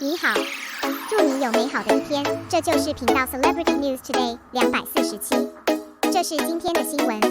你好，祝你有美好的一天。这就是频道 Celebrity News Today 247。这是今天的新闻。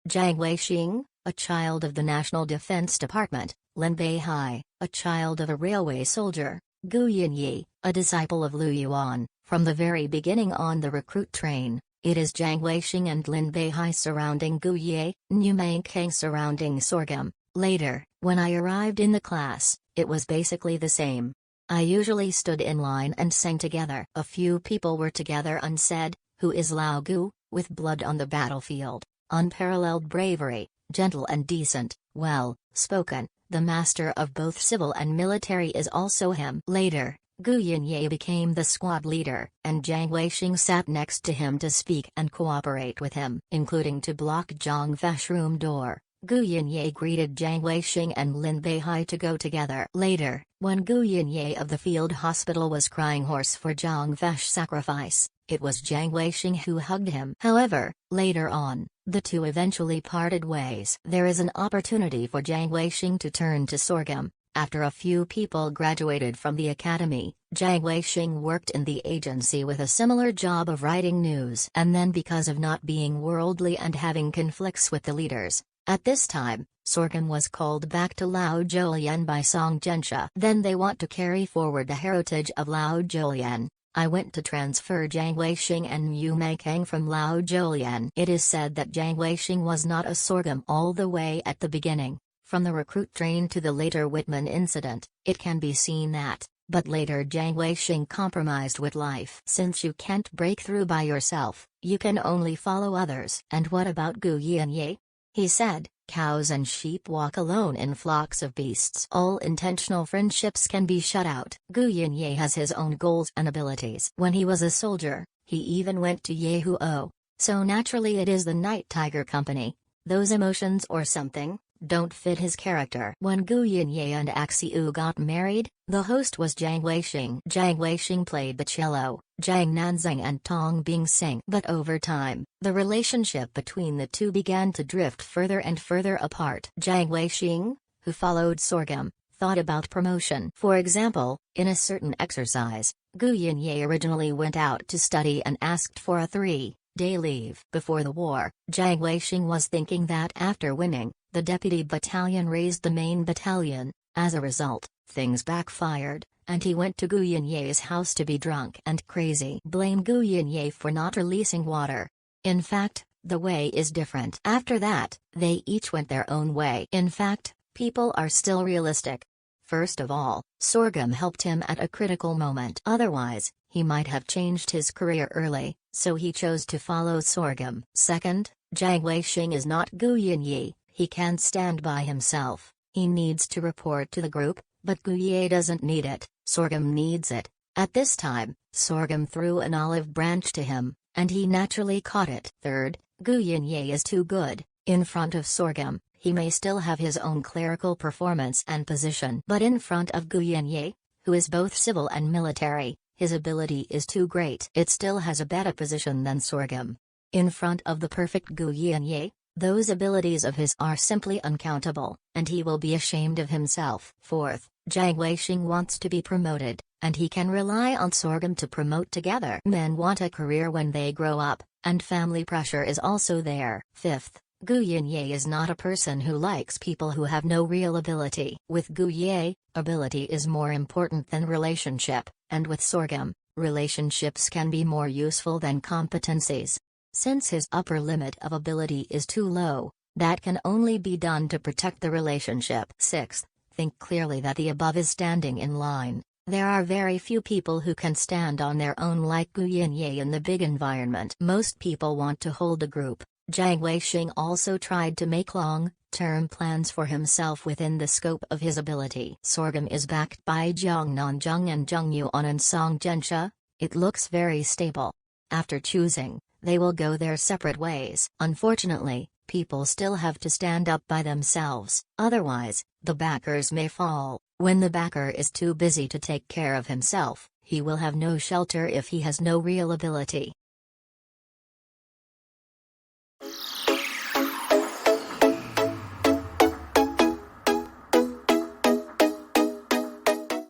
Jiang Weixing, a child of the National Defense Department; Lin Beihai, a child of a railway soldier; Gu Yinye, a disciple of Liu Yuan. From the very beginning on the recruit train, it is Jiang Weixing and Lin Beihai surrounding Gu Yinye, Gu Yinye surrounding Sorghum. Later, when I arrived in the class, it was basically the same. I usually stood in line and sang together. A few people were together and said, "Who is Lao Gu, with blood on the battlefield, unparalleled bravery, gentle and decent, well spoken, the master of both civil and military is also him." Later, Gu Yinye became the squad leader, and Jiang Weixing sat next to him to speak and cooperate with him, including to block Jiang Weixing's room door. Gu Yinye greeted Jiang Weixing and Lin Beihai to go together. Later, when Gu Yinye of the field hospital was crying hoarse for Jiang Weixing's sacrifice, it was Jiang Weixing who hugged him. However, later on, the two eventually parted ways. There is an opportunity for Jiang Weixing to turn to Sorghum. After a few people graduated from the academy, Jiang Weixing worked in the agency with a similar job of writing news. And then, because of not being worldly and having conflicts with the leaders, at this time, Sorghum was called back to Lao Zhuolian by Song Jinsha. Then they want to carry forward the heritage of Lao Zhuolian. I went to transfer Jiang Weixing and Yu Meikang from Lao Zhuolian. It is said that Jiang Weixing was not a Sorghum all the way at the beginning. From the recruit train to the later Whitman incident, it can be seen that, but later Jiang Weixing compromised with life. Since you can't break through by yourself, you can only follow others. And what about Gu Yinye? He said, "Cows and sheep walk alone in flocks of beasts. All intentional friendships can be shut out." Gu Yinye has his own goals and abilities. When he was a soldier, he even went to Yehuo. So naturally it is the Night Tiger Company. Those emotions or something don't fit his character. When Gu Yinye and Axiu got married, the host was Jiang Weixing. Jiang Weixing played the cello, Jiang Nanzing and Tong Bing sang. But over time, the relationship between the two began to drift further and further apart. Jiang Weixing, who followed Sorghum, thought about promotion. For example, in a certain exercise, Gu Yinye originally went out to study and asked for a 3-day leave. Before the war, Jiang Weixing was thinking that after winning, the deputy battalion raised the main battalion. As a result, things backfired, and he went to Gu Yinye's house to be drunk and crazy. Blame Gu Yinye for not releasing water. In fact, the way is different. After that, they each went their own way. In fact, people are still realistic. First of all, Sorghum helped him at a critical moment. Otherwise, he might have changed his career early, so he chose to follow Sorghum. Second, Jiang Weixing is not Gu Yinye. He can't stand by himself. He needs to report to the group, but Gu Yinye doesn't need it. Sorghum needs it. At this time, Sorghum threw an olive branch to him, and he naturally caught it. Third, Gu Yinye is too good. In front of Sorghum, he may still have his own clerical performance and position. But in front of Gu Yinye, who is both civil and military, his ability is too great. It still has a better position than Sorghum. In front of the perfect Gu Yinye, those abilities of his are simply uncountable, and he will be ashamed of himself. Fourth, Jiang Weixing wants to be promoted, and he can rely on Sorghum to promote together. Men want a career when they grow up, and family pressure is also there. Fifth, Gu Yinye is not a person who likes people who have no real ability. With Gu Yinye, ability is more important than relationship, and with Sorghum, relationships can be more useful than competencies. Since his upper limit of ability is too low, that can only be done to protect the relationship. Sixth, think clearly that the above is standing in line. There are very few people who can stand on their own like Gu Yinye in the big environment. Most people want to hold a group. Jiang Weixing also tried to make long-term plans for himself within the scope of his ability. Sorghum is backed by Jiang Nanzheng and Zheng Yuan and Song Jinsha. It looks very stable. After choosing, they will go their separate ways. Unfortunately, people still have to stand up by themselves. Otherwise, the backers may fall. When the backer is too busy to take care of himself, he will have no shelter if he has no real ability.